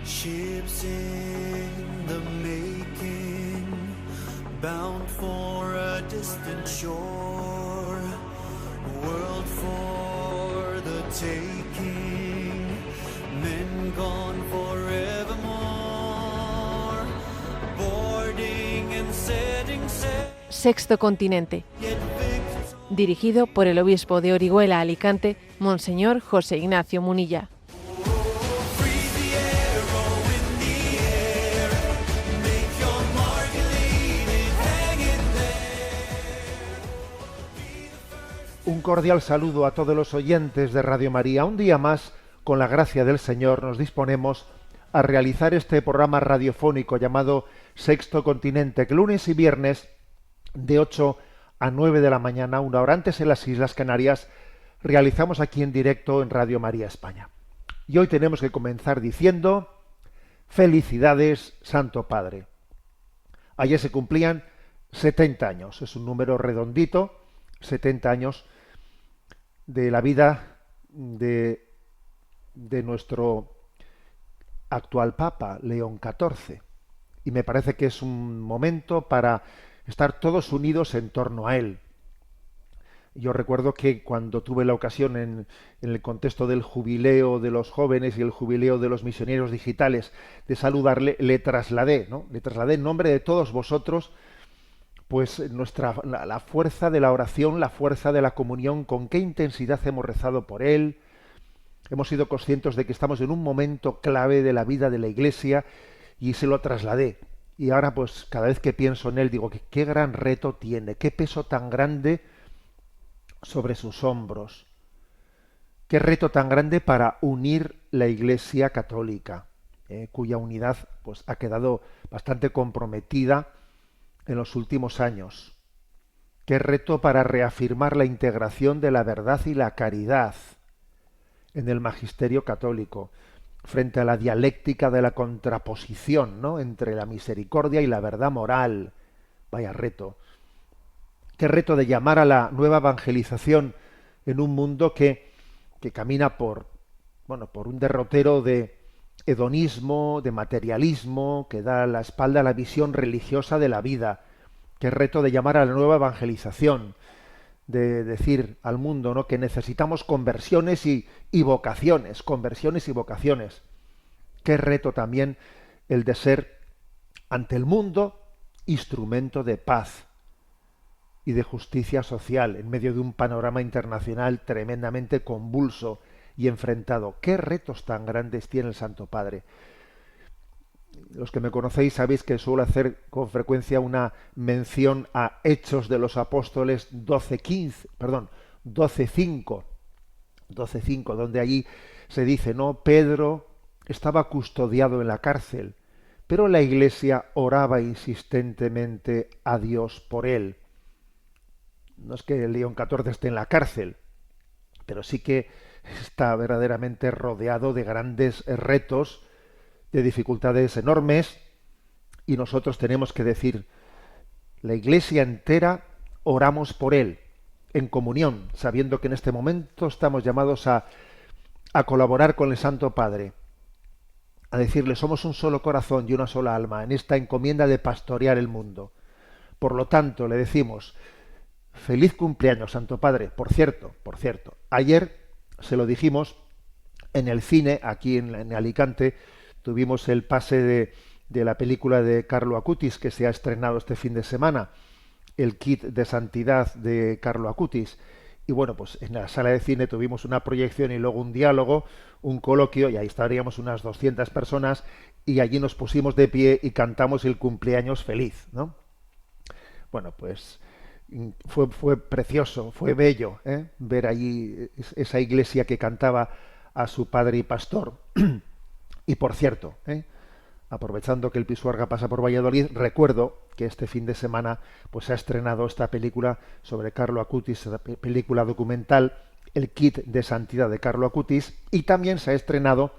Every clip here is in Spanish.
Ships in the making, bound for a distant shore, a world for the taking, men gone forevermore, boarding and setting sail. Sexto Continente, dirigido por el obispo de Orihuela, Alicante, Monseñor José Ignacio Munilla. Un cordial saludo a todos los oyentes de Radio María. Un día más, con la gracia del Señor, nos disponemos a realizar este programa radiofónico llamado Sexto Continente, que lunes y viernes de 8 a 9 de la mañana, una hora antes en las Islas Canarias, realizamos aquí en directo en Radio María España. Y hoy tenemos que comenzar diciendo: felicidades, Santo Padre. Ayer se cumplían 70 años, es un número redondito, 70 años de la vida de nuestro actual Papa, León XIV. Y me parece que es un momento para estar todos unidos en torno a él. Yo recuerdo que cuando tuve la ocasión en el contexto del jubileo de los jóvenes y el jubileo de los misioneros digitales de saludarle, le trasladé en nombre de todos vosotros pues la fuerza de la oración, la fuerza de la comunión, con qué intensidad hemos rezado por él. Hemos sido conscientes de que estamos en un momento clave de la vida de la Iglesia y se lo trasladé. Y ahora pues cada vez que pienso en él digo que qué gran reto tiene, qué peso tan grande sobre sus hombros, qué reto tan grande para unir la Iglesia católica, cuya unidad pues ha quedado bastante comprometida en los últimos años. Qué reto para reafirmar la integración de la verdad y la caridad en el magisterio católico, frente a la dialéctica de la contraposición, ¿no?, entre la misericordia y la verdad moral. Vaya reto. Qué reto de llamar a la nueva evangelización en un mundo que camina por un derrotero de hedonismo, de materialismo, que da la espalda a la visión religiosa de la vida. Qué reto de llamar a la nueva evangelización, de decir al mundo, ¿no?, que necesitamos conversiones y vocaciones, conversiones y vocaciones. Qué reto también el de ser ante el mundo instrumento de paz y de justicia social en medio de un panorama internacional tremendamente convulso y enfrentado. Qué retos tan grandes tiene el Santo Padre. Los que me conocéis sabéis que suelo hacer con frecuencia una mención a Hechos de los Apóstoles 12:5, donde allí se dice, ¿no?, Pedro estaba custodiado en la cárcel, pero la Iglesia oraba insistentemente a Dios por él. No es que León XIV esté en la cárcel, pero sí que está verdaderamente rodeado de grandes retos, de dificultades enormes, y nosotros tenemos que decir, la Iglesia entera oramos por él, en comunión, sabiendo que en este momento estamos llamados a colaborar con el Santo Padre, a decirle, somos un solo corazón y una sola alma en esta encomienda de pastorear el mundo. Por lo tanto, le decimos, feliz cumpleaños, Santo Padre. Por cierto, ayer se lo dijimos en el cine, aquí en Alicante, tuvimos el pase de la película de Carlo Acutis, que se ha estrenado este fin de semana, el kit de santidad de Carlo Acutis. Y bueno, pues en la sala de cine tuvimos una proyección y luego un diálogo, un coloquio, y ahí estaríamos unas 200 personas, y allí nos pusimos de pie y cantamos el cumpleaños feliz, ¿no? Bueno, pues fue precioso, fue bello, ver allí esa iglesia que cantaba a su padre y pastor. Y por cierto, aprovechando que el Pisuerga pasa por Valladolid, recuerdo que este fin de semana pues se ha estrenado esta película sobre Carlo Acutis, esta película documental, el kit de santidad de Carlo Acutis, y también se ha estrenado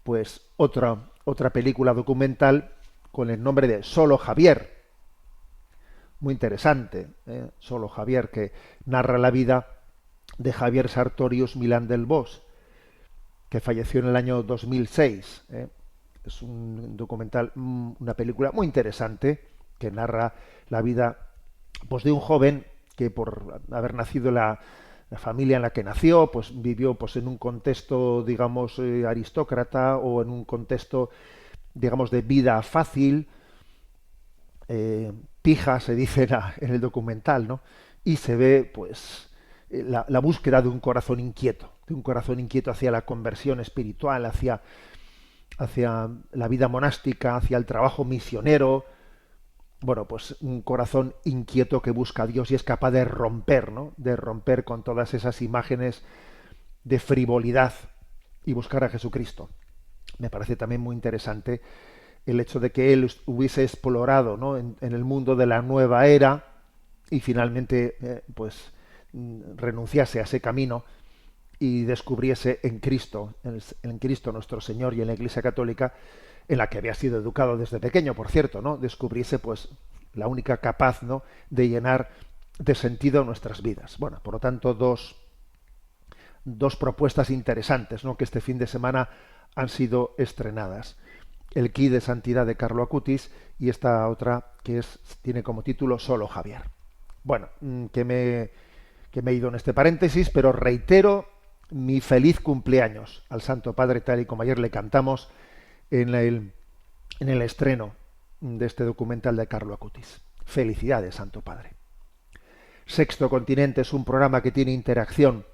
pues otra película documental con el nombre de Solo Javier. Muy interesante, Solo Javier, que narra la vida de Javier Sartorius Milán del Bosch, que falleció en el año 2006. Es un documental, una película muy interesante que narra la vida, pues, de un joven que, por haber nacido en la familia en la que nació, pues vivió, pues, en un contexto, digamos, aristócrata, o en un contexto, digamos, de vida fácil, pija, se dice en el documental, ¿no? Y se ve, pues, la búsqueda de un corazón inquieto hacia la conversión espiritual, hacia la vida monástica, hacia el trabajo misionero. Bueno, pues un corazón inquieto que busca a Dios y es capaz de romper, ¿no? De romper con todas esas imágenes de frivolidad y buscar a Jesucristo. Me parece también muy interesante el hecho de que él hubiese explorado, ¿no?, en el mundo de la nueva era y finalmente renunciase a ese camino y descubriese en Cristo nuestro Señor, y en la Iglesia Católica, en la que había sido educado desde pequeño, por cierto, ¿no?, descubriese, pues, la única capaz, ¿no?, de llenar de sentido nuestras vidas. Bueno, por lo tanto, dos propuestas interesantes, ¿no?, que este fin de semana han sido estrenadas: el Quid de Santidad de Carlo Acutis, y esta otra que tiene como título Solo Javier. Bueno, que me he ido en este paréntesis, pero reitero mi feliz cumpleaños al Santo Padre, tal y como ayer le cantamos en el estreno de este documental de Carlo Acutis. Felicidades, Santo Padre. Sexto Continente es un programa que tiene interacción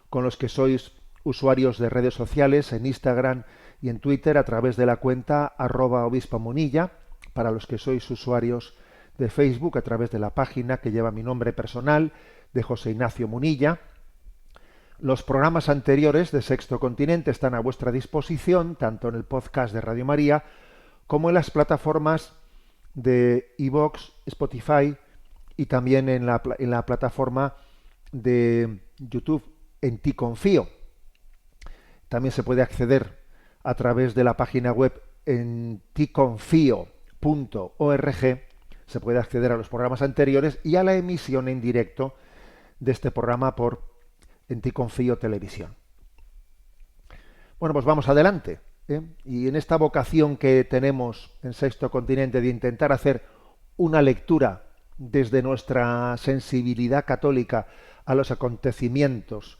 con los que sois usuarios de redes sociales, en Instagram y en Twitter, a través de la cuenta @obispomunilla, para los que sois usuarios de Facebook, a través de la página que lleva mi nombre personal, de José Ignacio Munilla. Los programas anteriores de Sexto Continente están a vuestra disposición, tanto en el podcast de Radio María como en las plataformas de iVoox, Spotify, y también en la plataforma de YouTube, En Ti Confío. También se puede acceder a través de la página web en ticonfio.org. Se puede acceder a los programas anteriores y a la emisión en directo de este programa por En Ti Confío Televisión. Bueno, pues vamos adelante, ¿eh? Y en esta vocación que tenemos en Sexto Continente de intentar hacer una lectura desde nuestra sensibilidad católica a los acontecimientos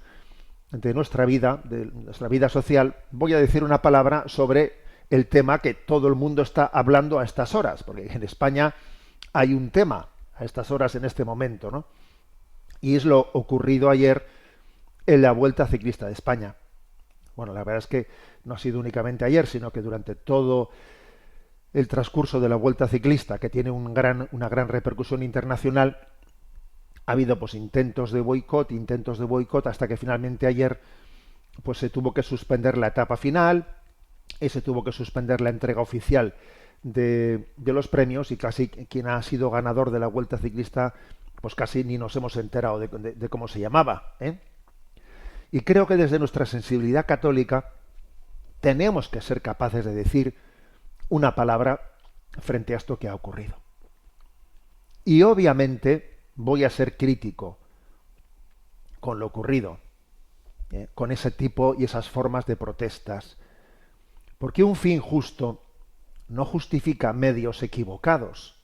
de nuestra vida social, voy a decir una palabra sobre el tema que todo el mundo está hablando a estas horas, porque en España hay un tema a estas horas, en este momento, ¿no? Y es lo ocurrido ayer en la Vuelta Ciclista de España. Bueno, la verdad es que no ha sido únicamente ayer, sino que durante todo el transcurso de la Vuelta Ciclista, que tiene una gran repercusión internacional, ha habido, pues, intentos de boicot, hasta que finalmente ayer, pues, se tuvo que suspender la etapa final y se tuvo que suspender la entrega oficial de los premios, y casi quien ha sido ganador de la Vuelta Ciclista, pues casi ni nos hemos enterado de cómo se llamaba, ¿eh? Y creo que desde nuestra sensibilidad católica tenemos que ser capaces de decir una palabra frente a esto que ha ocurrido. Y obviamente voy a ser crítico con lo ocurrido, con ese tipo y esas formas de protestas, porque un fin justo no justifica medios equivocados.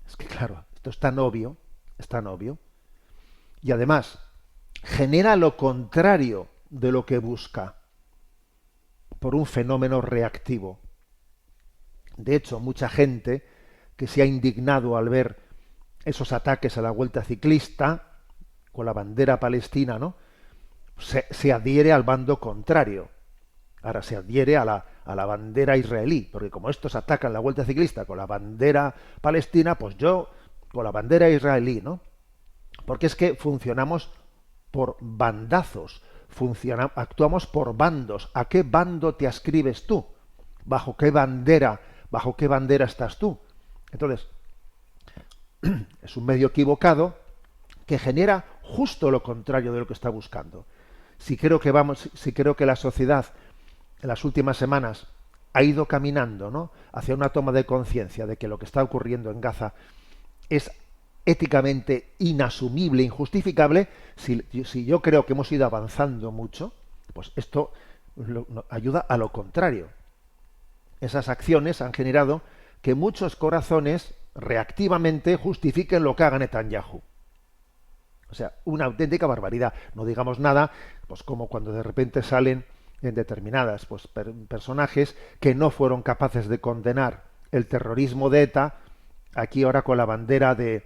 Es que, claro, esto es tan obvio, y además genera lo contrario de lo que busca, por un fenómeno reactivo. De hecho, mucha gente que se ha indignado al ver esos ataques a la Vuelta Ciclista con la bandera palestina, ¿no?, se adhiere al bando contrario. Ahora se adhiere a la bandera israelí, porque como estos atacan la Vuelta Ciclista con la bandera palestina, pues yo con la bandera israelí, ¿no? Porque es que funcionamos por bandazos, actuamos por bandos. ¿A qué bando te ascribes tú? ¿Bajo qué bandera estás tú? Entonces, es un medio equivocado que genera justo lo contrario de lo que está buscando. Si creo que la sociedad en las últimas semanas ha ido caminando, ¿no?, hacia una toma de conciencia de que lo que está ocurriendo en Gaza es éticamente inasumible, injustificable, si yo creo que hemos ido avanzando mucho, pues esto ayuda a lo contrario. esas acciones han generado que muchos corazones reactivamente justifiquen lo que haga Netanyahu. O sea, una auténtica barbaridad. No digamos nada, pues como cuando de repente salen en determinadas pues, personajes que no fueron capaces de condenar el terrorismo de ETA, aquí ahora con la bandera de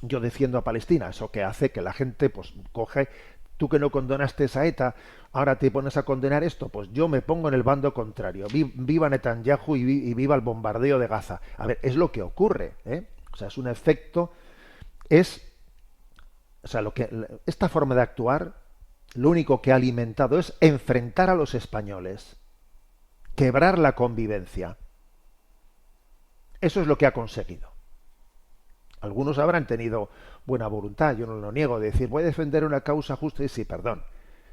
yo defiendo a Palestina. Eso que hace que la gente pues coge, tú que no condonaste esa ETA, ahora te pones a condenar esto, pues yo me pongo en el bando contrario. Viva Netanyahu y viva el bombardeo de Gaza. A ver, es lo que ocurre, ¿eh? O sea, es un efecto, o sea, esta forma de actuar, lo único que ha alimentado es enfrentar a los españoles, quebrar la convivencia. Eso es lo que ha conseguido. Algunos habrán tenido buena voluntad, yo no lo niego, de decir, voy a defender una causa justa, y sí, perdón.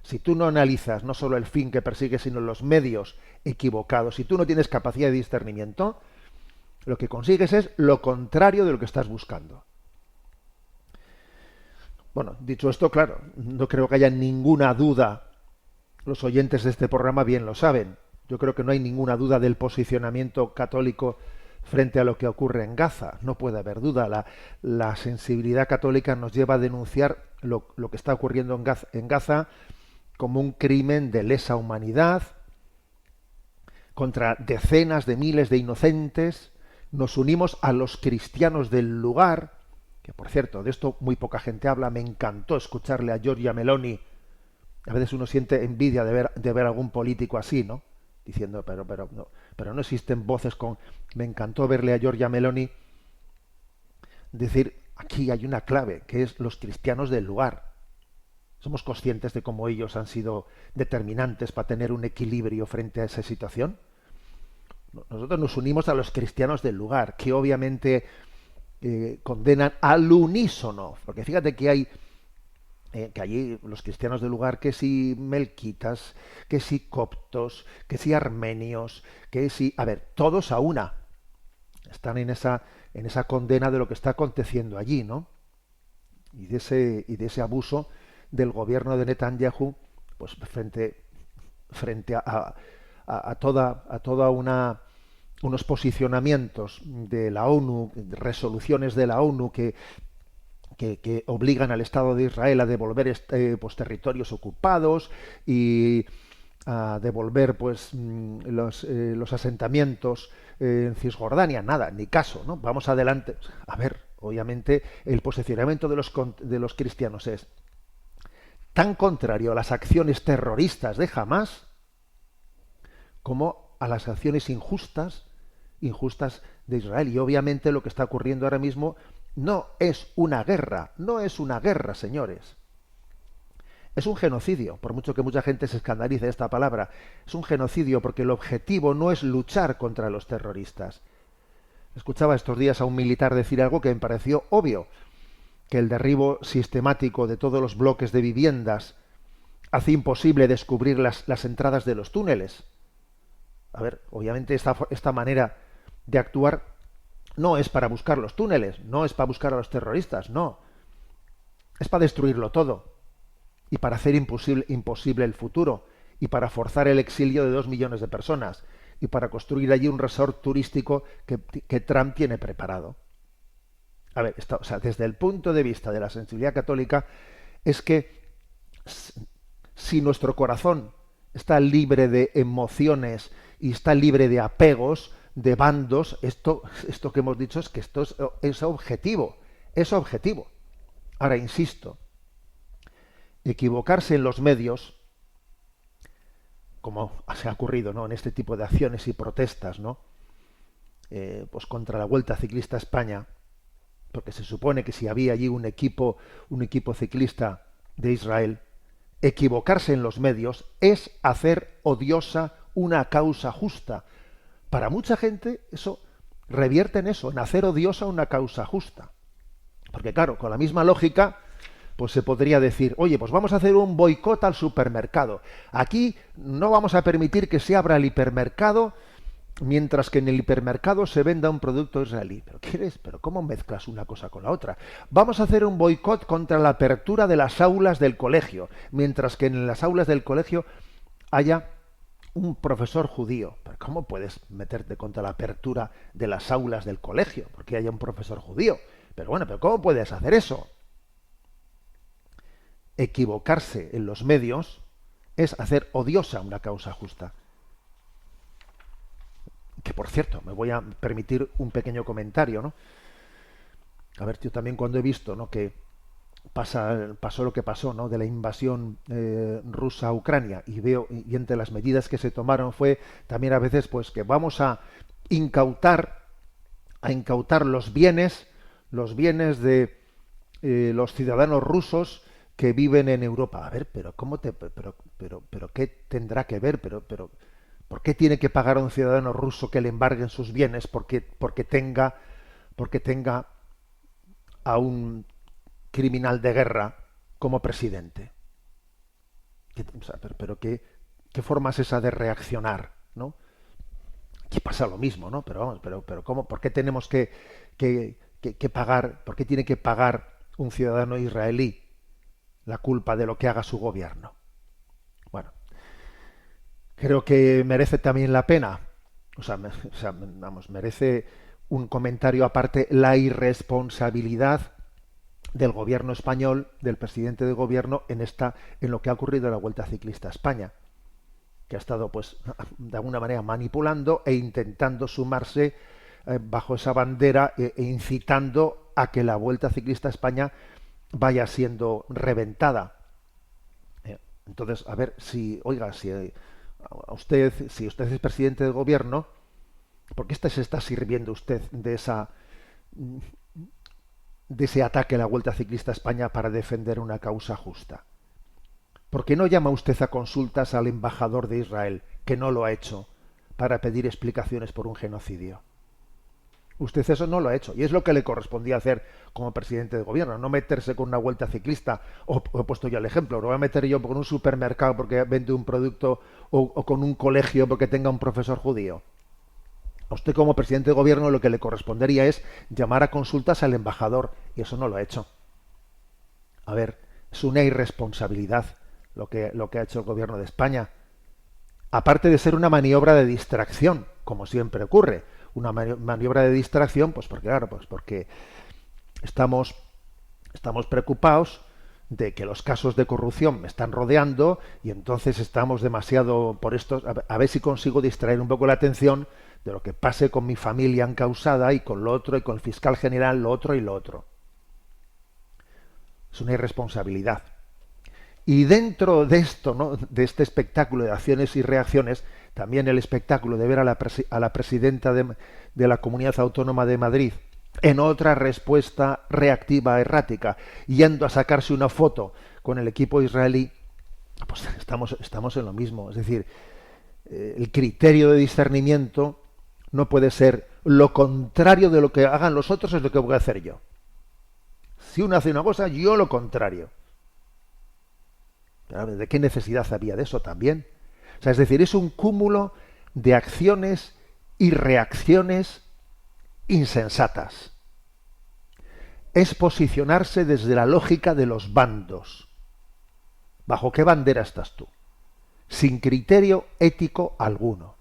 Si tú no analizas no solo el fin que persigues, sino los medios equivocados, si tú no tienes capacidad de discernimiento, lo que consigues es lo contrario de lo que estás buscando. Bueno, dicho esto, claro, no creo que haya ninguna duda, los oyentes de este programa bien lo saben, yo creo que no hay ninguna duda del posicionamiento católico frente a lo que ocurre en Gaza. No puede haber duda, la sensibilidad católica nos lleva a denunciar lo que está ocurriendo en Gaza como un crimen de lesa humanidad contra decenas de miles de inocentes. Nos unimos a los cristianos del lugar, que por cierto, de esto muy poca gente habla. Me encantó escucharle a Giorgia Meloni. A veces uno siente envidia de ver algún político así, ¿no? Diciendo, pero no existen voces con... Me encantó verle a Giorgia Meloni decir, aquí hay una clave, que es los cristianos del lugar. ¿Somos conscientes de cómo ellos han sido determinantes para tener un equilibrio frente a esa situación? Nosotros nos unimos a los cristianos del lugar, que obviamente condenan al unísono, porque fíjate que hay que allí los cristianos del lugar, que si melquitas, que si coptos, que si armenios, que si... A ver, todos a una. Están en esa condena de lo que está aconteciendo allí, ¿no? Y de ese abuso del gobierno de Netanyahu, pues frente a toda unos posicionamientos de la ONU, resoluciones de la ONU que obligan al Estado de Israel a devolver pues, territorios ocupados y a devolver pues los asentamientos en Cisjordania. Nada, ni caso, ¿no? Vamos adelante. A ver, obviamente el posicionamiento de los cristianos es tan contrario a las acciones terroristas de Hamás como a las acciones injustas de Israel. Y obviamente lo que está ocurriendo ahora mismo no es una guerra, señores. Es un genocidio, por mucho que mucha gente se escandalice de esta palabra. Es un genocidio porque el objetivo no es luchar contra los terroristas. Escuchaba estos días a un militar decir algo que me pareció obvio, que el derribo sistemático de todos los bloques de viviendas hace imposible descubrir las entradas de los túneles. A ver, obviamente esta manera de actuar no es para buscar los túneles, no es para buscar a los terroristas, no. Es para destruirlo todo y para hacer imposible el futuro y para forzar el exilio de 2 millones de personas y para construir allí un resort turístico que Trump tiene preparado. A ver, o sea, desde el punto de vista de la sensibilidad católica, es que si nuestro corazón está libre de emociones y está libre de apegos, de bandos, esto que hemos dicho es que esto es objetivo, Ahora, insisto, equivocarse en los medios, como se ha ocurrido, ¿no?, en este tipo de acciones y protestas, ¿no?, pues contra la Vuelta Ciclista a España, porque se supone que si había allí un equipo ciclista de Israel, equivocarse en los medios es hacer odiosa una causa justa. Para mucha gente eso revierte en eso, en hacer odiosa una causa justa. Porque claro, con la misma lógica, pues se podría decir, oye, pues vamos a hacer un boicot al supermercado. Aquí no vamos a permitir que se abra el hipermercado mientras que en el hipermercado se venda un producto israelí. ¿Pero qué eres? ¿Pero cómo mezclas una cosa con la otra? Vamos a hacer un boicot contra la apertura de las aulas del colegio, mientras que en las aulas del colegio haya un profesor judío. ¿Pero cómo puedes meterte contra la apertura de las aulas del colegio porque haya un profesor judío? Pero bueno, ¿pero cómo puedes hacer eso? Equivocarse en los medios es hacer odiosa una causa justa. Que por cierto, me voy a permitir un pequeño comentario, ¿no? A ver, yo también cuando he visto, ¿no?, que pasó lo que pasó, ¿no?, de la invasión rusa a Ucrania, y veo, y entre las medidas que se tomaron fue también a veces pues que vamos a incautar los bienes de los ciudadanos rusos que viven en Europa. A ver, pero qué tendrá que ver, ¿por qué tiene que pagar a un ciudadano ruso que le embarguen sus bienes porque tenga a un criminal de guerra como presidente? O sea, ¿qué forma es esa de reaccionar, ¿no? Aquí pasa lo mismo, ¿no? Pero vamos, pero ¿cómo? ¿Por qué tenemos que pagar? ¿Por qué tiene que pagar un ciudadano israelí la culpa de lo que haga su gobierno? Bueno, creo que merece también la pena, merece un comentario aparte la irresponsabilidad del gobierno español, del presidente de gobierno en lo que ha ocurrido en la Vuelta Ciclista a España, que ha estado pues de alguna manera manipulando e intentando sumarse bajo esa bandera e incitando a que la Vuelta Ciclista a España vaya siendo reventada. Entonces, a ver, si usted es presidente del gobierno, ¿por qué se está sirviendo usted de ese ataque a la Vuelta Ciclista a España para defender una causa justa? ¿Por qué no llama usted a consultas al embajador de Israel, que no lo ha hecho, para pedir explicaciones por un genocidio? Usted eso no lo ha hecho, y es lo que le correspondía hacer como presidente de gobierno, no meterse con una vuelta ciclista, o he puesto yo el ejemplo, lo voy a meter yo con un supermercado porque vende un producto, o con un colegio porque tenga un profesor judío. A usted como presidente de gobierno lo que le correspondería es llamar a consultas al embajador, y eso no lo ha hecho. A ver, es una irresponsabilidad lo que ha hecho el gobierno de España. Aparte de ser una maniobra de distracción, como siempre ocurre, una maniobra de distracción, pues porque estamos preocupados de que los casos de corrupción me están rodeando y entonces estamos demasiado por esto, a ver si consigo distraer un poco la atención de lo que pase con mi familia encausada y con lo otro, y con el fiscal general lo otro y lo otro. Es una irresponsabilidad. Y dentro de esto, ¿no?, de este espectáculo de acciones y reacciones, también el espectáculo de ver a la presidenta de la Comunidad Autónoma de Madrid en otra respuesta reactiva, errática, yendo a sacarse una foto con el equipo israelí, pues estamos en lo mismo. Es decir, el criterio de discernimiento no puede ser lo contrario de lo que hagan los otros, es lo que voy a hacer yo. Si uno hace una cosa, yo lo contrario. ¿De qué necesidad había de eso también? O sea, es decir, es un cúmulo de acciones y reacciones insensatas. Es posicionarse desde la lógica de los bandos. ¿Bajo qué bandera estás tú? Sin criterio ético alguno.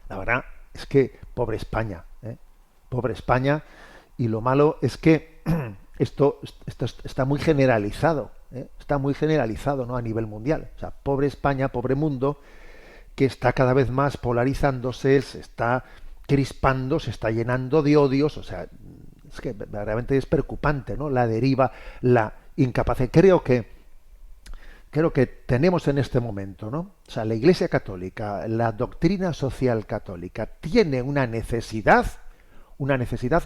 La verdad es que pobre España, pobre España, y lo malo es que esto está muy generalizado. Está muy generalizado, ¿no?, a nivel mundial. O sea, pobre España, pobre mundo, que está cada vez más polarizándose, se está crispando, se está llenando de odios. O sea, es que realmente es preocupante, ¿no?, la deriva, la incapacidad. Creo que tenemos en este momento, ¿no? O sea, la Iglesia Católica, la doctrina social católica tiene una necesidad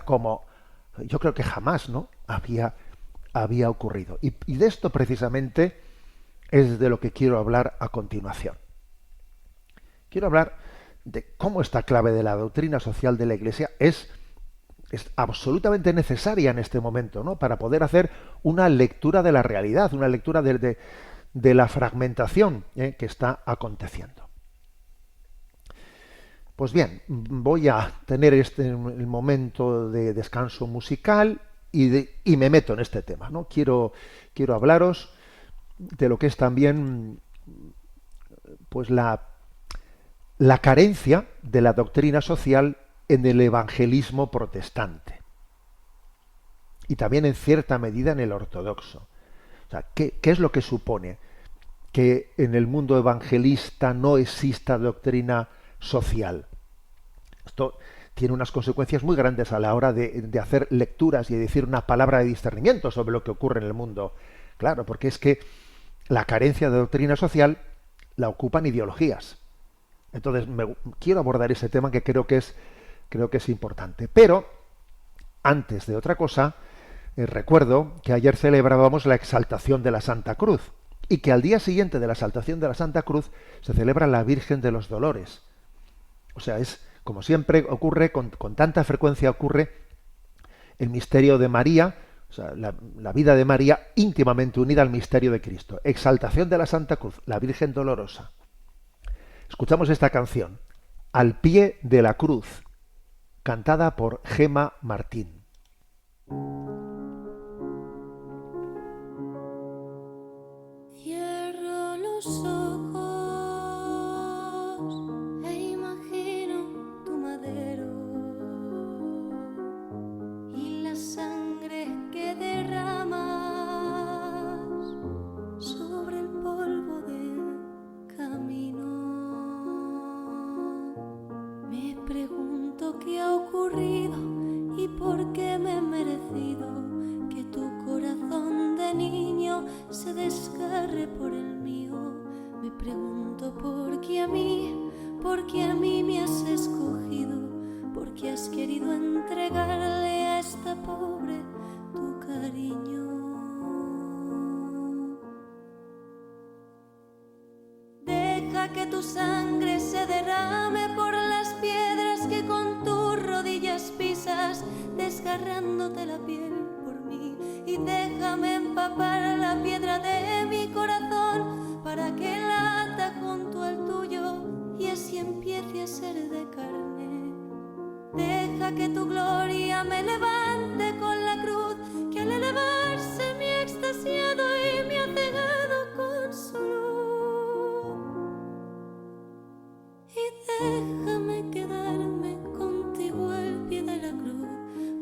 como yo creo que jamás, ¿no?, había ocurrido. Y de esto precisamente es de lo que quiero hablar a continuación. Quiero hablar de cómo esta clave de la doctrina social de la Iglesia es absolutamente necesaria en este momento, ¿no?, para poder hacer una lectura de la realidad, una lectura de la fragmentación que está aconteciendo. Pues bien, voy a tener el momento de descanso musical y me meto en este tema, ¿no? Quiero hablaros de lo que es también pues la carencia de la doctrina social en el evangelismo protestante y también en cierta medida en el ortodoxo. O sea, ¿qué es lo que supone que en el mundo evangelista no exista doctrina social? Esto tiene unas consecuencias muy grandes a la hora de hacer lecturas y de decir una palabra de discernimiento sobre lo que ocurre en el mundo. Claro, porque es que la carencia de doctrina social la ocupan ideologías. Entonces, quiero abordar ese tema que creo que es importante. Pero, antes de otra cosa, recuerdo que ayer celebrábamos la exaltación de la Santa Cruz y que al día siguiente de la exaltación de la Santa Cruz se celebra la Virgen de los Dolores. O sea, es como siempre ocurre, con tanta frecuencia ocurre, el misterio de María, o sea, la vida de María íntimamente unida al misterio de Cristo. Exaltación de la Santa Cruz, la Virgen Dolorosa. Escuchamos esta canción, Al pie de la cruz, cantada por Gema Martín. Cierro los ojos e imagino tu madero y la sangre que derramas sobre el polvo del camino. Me pregunto qué ha ocurrido y por qué me he merecido que tu corazón de niño se desgarre por el mío. Me pregunto por qué a mí me has escogido, por qué has querido entregarle a esta pobre tu cariño. Deja que tu sangre se derrame por las piedras que con tus rodillas pisas, desgarrándote la piel por mí, y déjame empapar la piedra de mi corazón para que lata junto al tuyo y así empiece a ser de carne. Deja que tu gloria me levante con la cruz, que al elevarse me ha extasiado y me ha cegado con su luz. Y déjame quedarme contigo al pie de la cruz,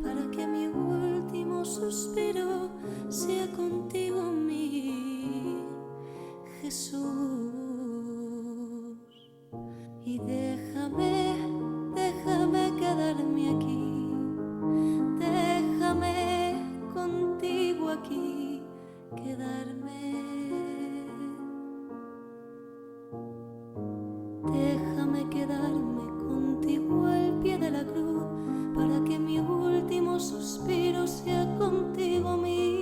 para que mi último suspiro sea contigo, mi Jesús. Y déjame quedarme aquí, déjame contigo aquí quedarme. Déjame quedarme contigo al pie de la cruz, para que mi último suspiro sea contigo, mi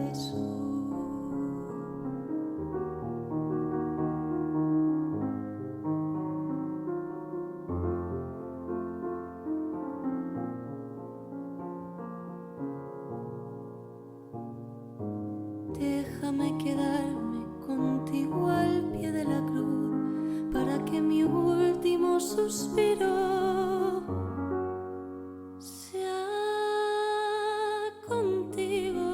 Jesús. Déjame quedarme contigo al pie de la cruz, para que mi último suspiro sea contigo,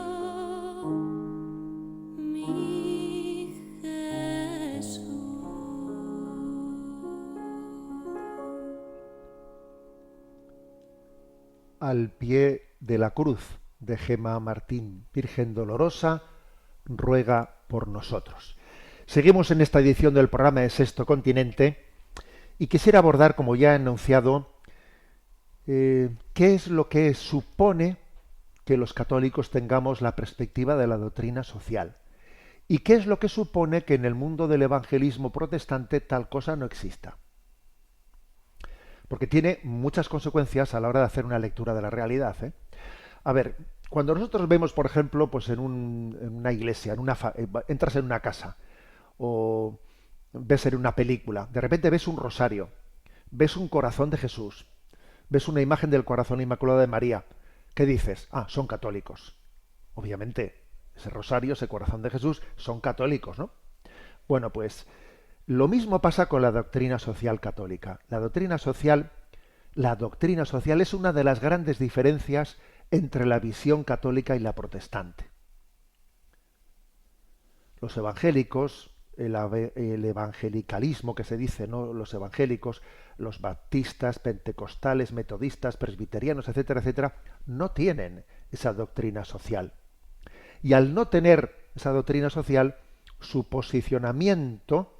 mi Jesús. Al pie de la cruz, de Gema Martín. Virgen Dolorosa, ruega por nosotros. Seguimos en esta edición del programa de Sexto Continente y quisiera abordar, como ya he anunciado, qué es lo que supone que los católicos tengamos la perspectiva de la doctrina social y qué es lo que supone que en el mundo del evangelismo protestante tal cosa no exista. Porque tiene muchas consecuencias a la hora de hacer una lectura de la realidad, ¿eh? A ver, cuando nosotros vemos, por ejemplo, pues en una iglesia, entras en una casa o ves en una película, de repente ves un rosario, ves un corazón de Jesús, ves una imagen del corazón inmaculado de María, ¿qué dices? Ah, son católicos. Obviamente, ese rosario, ese corazón de Jesús, son católicos, ¿no? Bueno, pues lo mismo pasa con la doctrina social católica. La doctrina social es una de las grandes diferencias entre la visión católica y la protestante. Los evangélicos, el evangelicalismo que se dice, ¿no? Los evangélicos, los baptistas, pentecostales, metodistas, presbiterianos, etcétera, etcétera, no tienen esa doctrina social. Y al no tener esa doctrina social, su posicionamiento,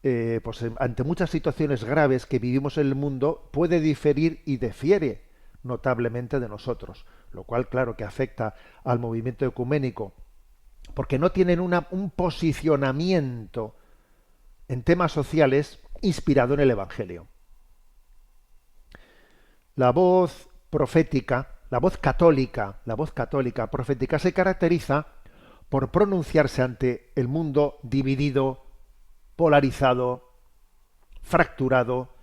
pues ante muchas situaciones graves que vivimos en el mundo, puede diferir y difiere notablemente de nosotros, lo cual, claro, que afecta al movimiento ecuménico, porque no tienen un posicionamiento en temas sociales inspirado en el Evangelio. La voz profética, la voz católica profética se caracteriza por pronunciarse ante el mundo dividido, polarizado, fracturado,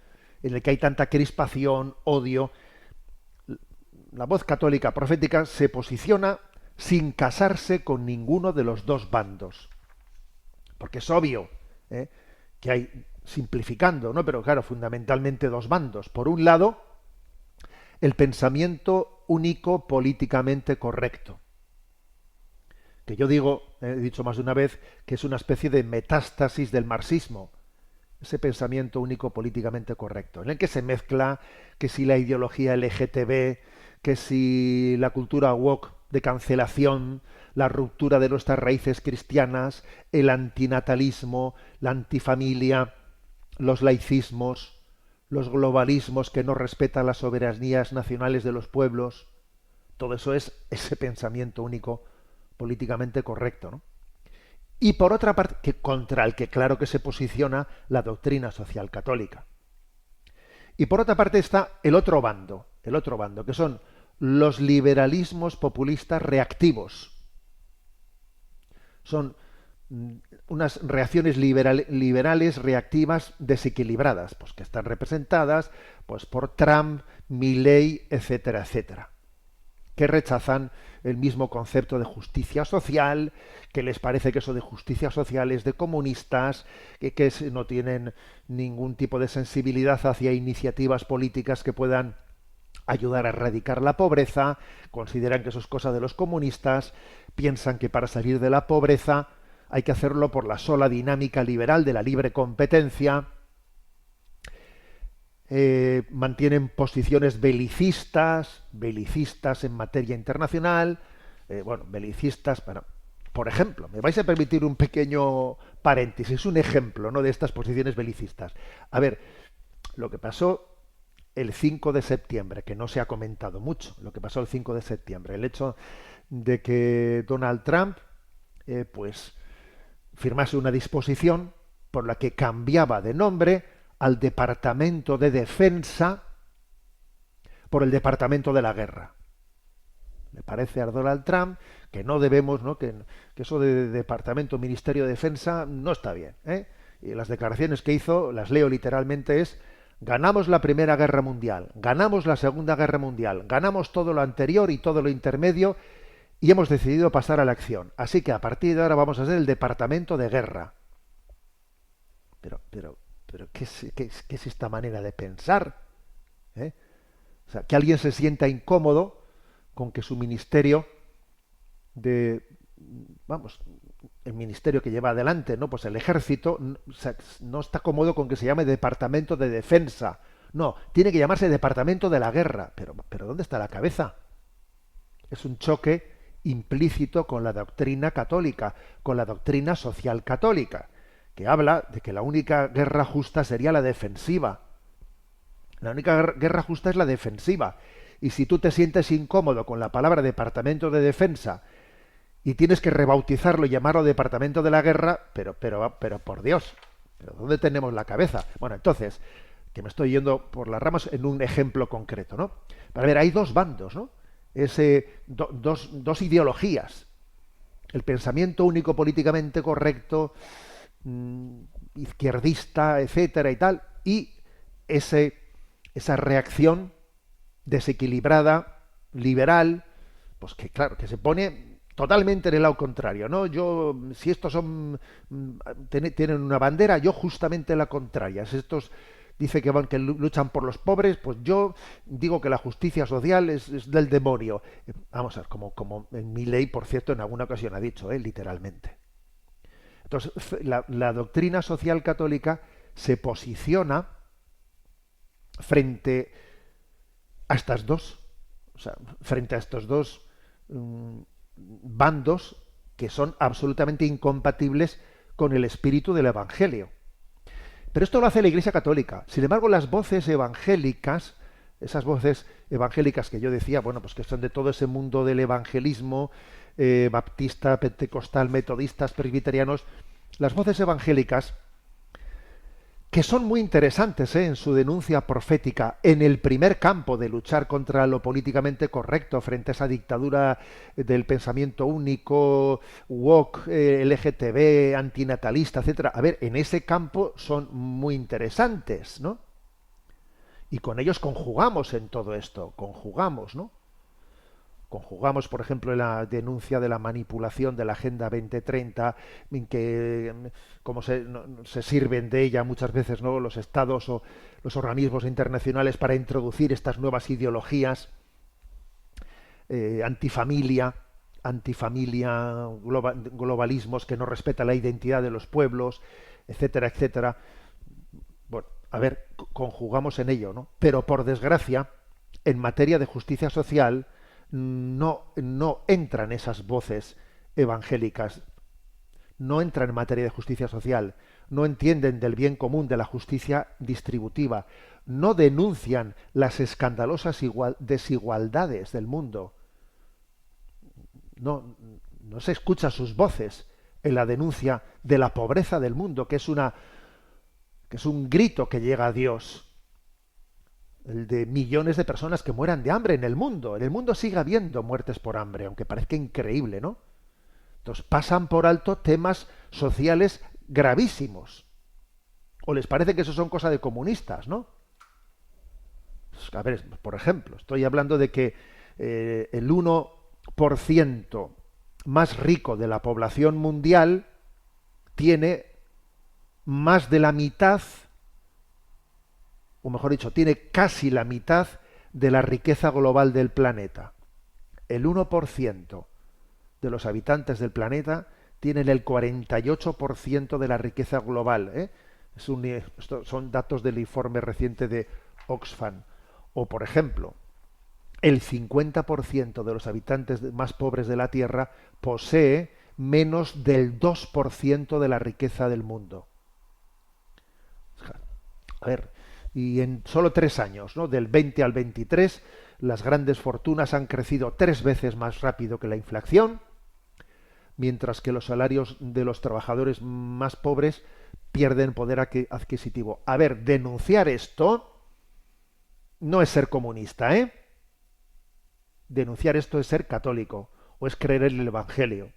en el que hay tanta crispación, odio. La voz católica profética se posiciona sin casarse con ninguno de los dos bandos. Porque es obvio que hay, simplificando, ¿no? Pero claro, fundamentalmente dos bandos. Por un lado, el pensamiento único políticamente correcto. Que yo digo, he dicho más de una vez, que es una especie de metástasis del marxismo. Ese pensamiento único políticamente correcto, en el que se mezcla que si la ideología LGTB, que si la cultura woke de cancelación, la ruptura de nuestras raíces cristianas, el antinatalismo, la antifamilia, los laicismos, los globalismos que no respetan las soberanías nacionales de los pueblos. Todo eso es ese pensamiento único políticamente correcto, ¿no? Y por otra parte, que contra el que claro que se posiciona la doctrina social católica. Y por otra parte está el otro bando, que son los liberalismos populistas reactivos. Son unas reacciones liberales reactivas desequilibradas, pues que están representadas pues por Trump, Milei, etcétera, etcétera, que rechazan el mismo concepto de justicia social, que les parece que eso de justicia social es de comunistas, que no tienen ningún tipo de sensibilidad hacia iniciativas políticas que puedan ayudar a erradicar la pobreza, consideran que eso es cosa de los comunistas, piensan que para salir de la pobreza hay que hacerlo por la sola dinámica liberal de la libre competencia. Mantienen posiciones belicistas en materia internacional, belicistas para... Por ejemplo, me vais a permitir un pequeño paréntesis, un ejemplo, ¿no?, de estas posiciones belicistas. A ver, lo que pasó el 5 de septiembre, que no se ha comentado mucho, lo que pasó el 5 de septiembre, el hecho de que Donald Trump pues firmase una disposición por la que cambiaba de nombre al Departamento de Defensa por el Departamento de la Guerra. Le parece a Donald Trump que no debemos, ¿no?, que eso de Departamento, Ministerio de Defensa no está bien, Y las declaraciones que hizo, las leo literalmente, es: ganamos la Primera Guerra Mundial, ganamos la Segunda Guerra Mundial, ganamos todo lo anterior y todo lo intermedio y hemos decidido pasar a la acción. Así que a partir de ahora vamos a ser el Departamento de Guerra. Pero ¿qué es esta manera de pensar? O sea, que alguien se sienta incómodo con que su ministerio el ministerio que lleva adelante, ¿no?, pues el ejército, no está cómodo con que se llame Departamento de Defensa. No, tiene que llamarse Departamento de la Guerra. Pero ¿dónde está la cabeza? Es un choque implícito con la doctrina católica, con la doctrina social católica, que habla de que la única guerra justa sería la defensiva. La única guerra justa es la defensiva. Y si tú te sientes incómodo con la palabra Departamento de Defensa y tienes que rebautizarlo y llamarlo Departamento de la Guerra, pero por Dios, ¿pero dónde tenemos la cabeza? Bueno, entonces, que me estoy yendo por las ramas en un ejemplo concreto, ¿no? Para ver, hay dos bandos, ¿no? Dos ideologías. El pensamiento único políticamente correcto, izquierdista, etcétera y tal, y esa reacción desequilibrada, liberal, pues que claro, que se pone totalmente en el lado contrario, ¿no? Si estos tienen una bandera, yo justamente la contraria. Si estos dice que luchan por los pobres, pues yo digo que la justicia social es del demonio. Vamos a ver, como en Milei, por cierto, en alguna ocasión ha dicho, literalmente. Entonces, la doctrina social católica se posiciona frente a estas dos, o sea, frente a estos dos bandos que son absolutamente incompatibles con el espíritu del Evangelio. Pero esto lo hace la Iglesia Católica. Sin embargo, las voces evangélicas, esas voces evangélicas que yo decía, bueno, pues que son de todo ese mundo del evangelismo, baptista, pentecostal, metodistas, presbiterianos, las voces evangélicas, que son muy interesantes en su denuncia profética en el primer campo de luchar contra lo políticamente correcto frente a esa dictadura del pensamiento único, woke, LGTB, antinatalista, etcétera. A ver, en ese campo son muy interesantes, ¿no? Y con ellos conjugamos en todo esto, conjugamos, ¿no? Conjugamos, por ejemplo, en la denuncia de la manipulación de la Agenda 2030, en que como se sirven de ella muchas veces, ¿no?, los estados o los organismos internacionales para introducir estas nuevas ideologías antifamilia, globalismos que no respetan la identidad de los pueblos, etcétera, etcétera. Bueno, a ver, conjugamos en ello, ¿no? Pero por desgracia, en materia de justicia social, no entran esas voces evangélicas, no entran en materia de justicia social, no entienden del bien común, de la justicia distributiva, no denuncian las escandalosas desigualdades del mundo, no se escuchan sus voces en la denuncia de la pobreza del mundo, que es un grito que llega a Dios. El de millones de personas que mueran de hambre en el mundo. En el mundo sigue habiendo muertes por hambre, aunque parezca increíble, ¿no? Entonces pasan por alto temas sociales gravísimos. ¿O les parece que eso son cosas de comunistas, no? Pues, a ver, por ejemplo, estoy hablando de que el 1% más rico de la población mundial tiene más de la mitad, o mejor dicho, tiene casi la mitad de la riqueza global del planeta. El 1% de los habitantes del planeta tienen el 48% de la riqueza global, ¿eh? Estos son datos del informe reciente de Oxfam. O, por ejemplo, el 50% de los habitantes más pobres de la Tierra posee menos del 2% de la riqueza del mundo. A ver, y en solo 3 años, ¿no?, del 20 al 23, las grandes fortunas han crecido 3 veces más rápido que la inflación, mientras que los salarios de los trabajadores más pobres pierden poder adquisitivo. A ver, denunciar esto no es ser comunista, ¿eh? Denunciar esto es ser católico, o es creer en el Evangelio.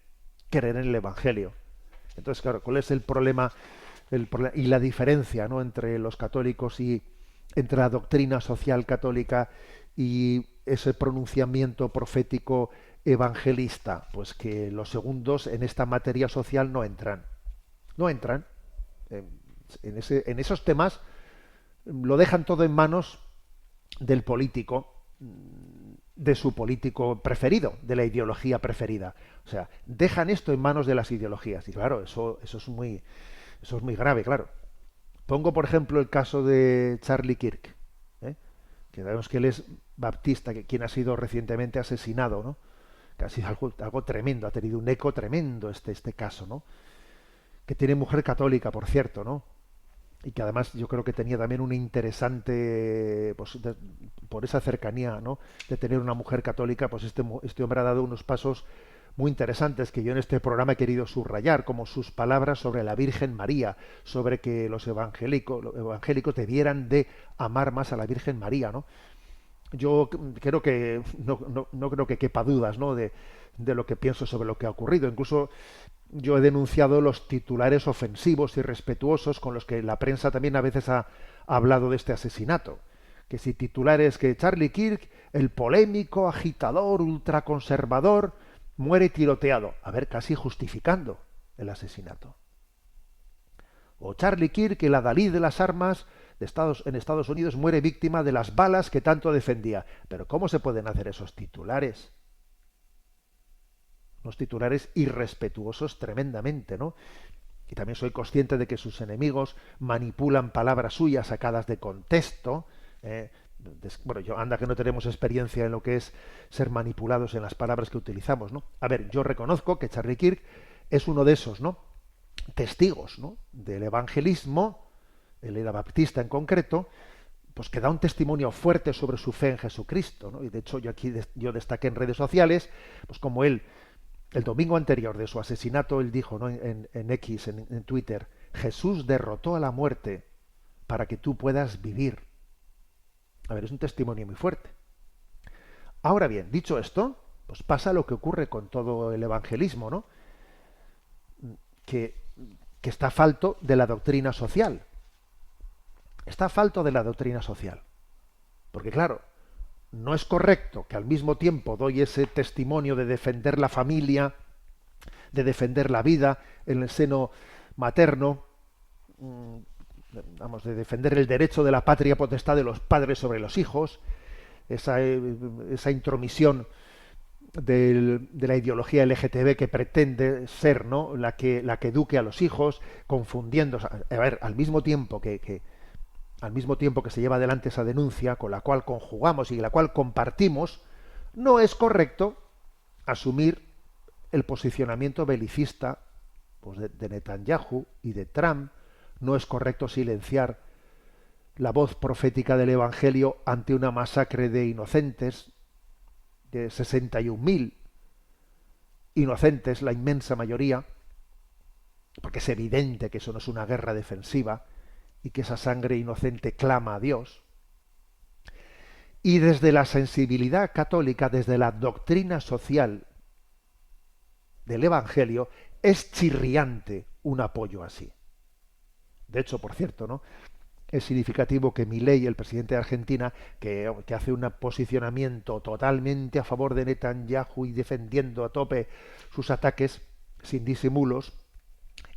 Creer en el Evangelio. Entonces, claro, ¿cuál es el problema y la diferencia, ¿no?, entre los católicos y entre la doctrina social católica y ese pronunciamiento profético evangelista? Pues que los segundos en esta materia social no entran. No entran. En esos temas lo dejan todo en manos del político, de su político preferido, de la ideología preferida. O sea, dejan esto en manos de las ideologías. Y claro, eso es muy grave, claro. Pongo, por ejemplo, el caso de Charlie Kirk, que sabemos que él es baptista, quien ha sido recientemente asesinado, ¿no? Que ha sido algo tremendo, ha tenido un eco tremendo este caso, ¿no? Que tiene mujer católica, por cierto, ¿no? Y que además yo creo que tenía también un interesante, pues, por esa cercanía, ¿no?, de tener una mujer católica, pues este hombre ha dado unos pasos muy interesantes que yo en este programa he querido subrayar, como sus palabras sobre la Virgen María, sobre que los evangélicos debieran de amar más a la Virgen María, ¿no? Yo creo que no creo que quepa dudas, ¿no?, de lo que pienso sobre lo que ha ocurrido. Incluso yo he denunciado los titulares ofensivos y irrespetuosos con los que la prensa también a veces ha hablado de este asesinato. Que si titulares que Charlie Kirk, el polémico, agitador, ultraconservador, muere tiroteado. A ver, casi justificando el asesinato. O Charlie Kirk, el adalid de las armas en Estados Unidos, muere víctima de las balas que tanto defendía. Pero ¿cómo se pueden hacer esos titulares? Unos titulares irrespetuosos tremendamente, ¿no? y también soy consciente de que sus enemigos manipulan palabras suyas sacadas de contexto. Bueno, yo anda que no tenemos experiencia en lo que es ser manipulados en las palabras que utilizamos, ¿no? A ver, yo reconozco que Charlie Kirk es uno de esos, ¿no?, testigos, ¿no?, del evangelismo, el anabaptista en concreto, pues que da un testimonio fuerte sobre su fe en Jesucristo, ¿no? Y de hecho yo destaqué en redes sociales, pues como él, el domingo anterior de su asesinato, él dijo, ¿no?, en X, en Twitter: Jesús derrotó a la muerte para que tú puedas vivir. A ver, es un testimonio muy fuerte. Ahora bien, dicho esto, pues pasa lo que ocurre con todo el evangelismo, ¿no?, que está falto de la doctrina social. Está falto de la doctrina social. Porque claro, no es correcto que al mismo tiempo doy ese testimonio de defender la familia, de defender la vida en el seno materno, de defender el derecho de la patria potestad de los padres sobre los hijos, esa intromisión de la ideología LGTB que pretende ser, ¿no?, la que eduque a los hijos, confundiendo. A ver, al mismo tiempo que se lleva adelante esa denuncia, con la cual conjugamos y la cual compartimos, no es correcto asumir el posicionamiento belicista, pues, de Netanyahu y de Trump. No es correcto silenciar la voz profética del Evangelio ante una masacre de inocentes, de 61.000 inocentes, la inmensa mayoría, porque es evidente que eso no es una guerra defensiva y que esa sangre inocente clama a Dios. Y desde la sensibilidad católica, desde la doctrina social del Evangelio, es chirriante un apoyo así. De hecho, por cierto, ¿no?, es significativo que Milei, el presidente de Argentina, que hace un posicionamiento totalmente a favor de Netanyahu y defendiendo a tope sus ataques sin disimulos,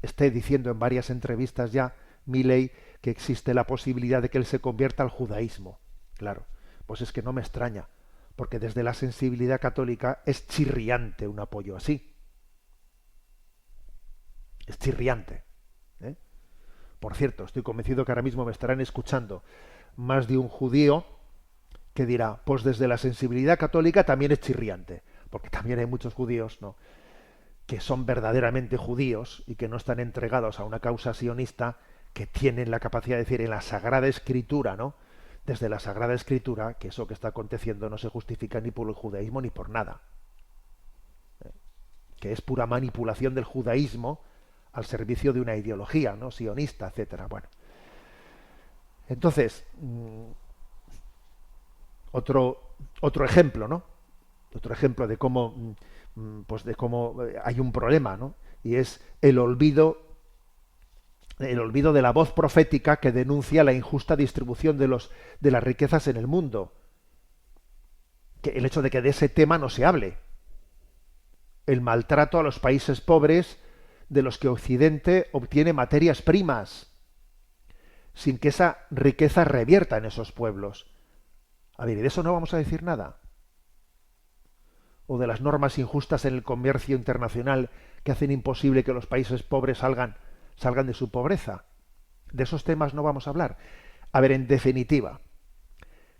esté diciendo en varias entrevistas ya, Milei, que existe la posibilidad de que él se convierta al judaísmo. Claro, pues es que no me extraña, porque desde la sensibilidad católica es chirriante un apoyo así. Es chirriante. Por cierto, estoy convencido que ahora mismo me estarán escuchando más de un judío que dirá, pues desde la sensibilidad católica también es chirriante, porque también hay muchos judíos, ¿no?, que son verdaderamente judíos y que no están entregados a una causa sionista, que tienen la capacidad de decir en la Sagrada Escritura, ¿no?, desde la Sagrada Escritura, que eso que está aconteciendo no se justifica ni por el judaísmo ni por nada. Que es pura manipulación del judaísmo al servicio de una ideología, ¿no?, sionista, etcétera. Bueno, entonces, otro ejemplo, ¿no?, otro ejemplo de cómo, pues de cómo hay un problema, ¿no?, y es el olvido de la voz profética que denuncia la injusta distribución de las riquezas en el mundo. Que el hecho de que de ese tema no se hable. El maltrato a los países pobres de los que Occidente obtiene materias primas, sin que esa riqueza revierta en esos pueblos. A ver, ¿y de eso no vamos a decir nada? O de las normas injustas en el comercio internacional que hacen imposible que los países pobres salgan de su pobreza. De esos temas no vamos a hablar. A ver, en definitiva,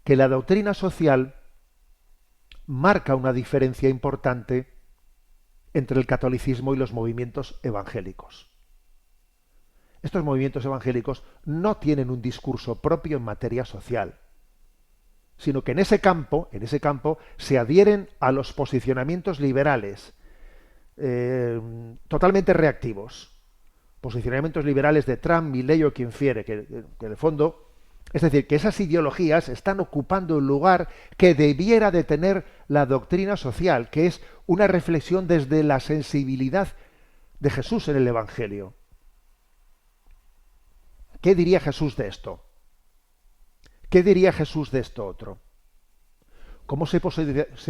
que la doctrina social marca una diferencia importante entre el catolicismo y los movimientos evangélicos. Estos movimientos evangélicos no tienen un discurso propio en materia social, sino que en ese campo se adhieren a los posicionamientos liberales, totalmente reactivos. Posicionamientos liberales de Trump, Milei o quien fiere, que en el fondo, es decir, que esas ideologías están ocupando el lugar que debiera de tener la doctrina social, que es una reflexión desde la sensibilidad de Jesús en el Evangelio. ¿Qué diría Jesús de esto? ¿Qué diría Jesús de esto otro? ¿Cómo se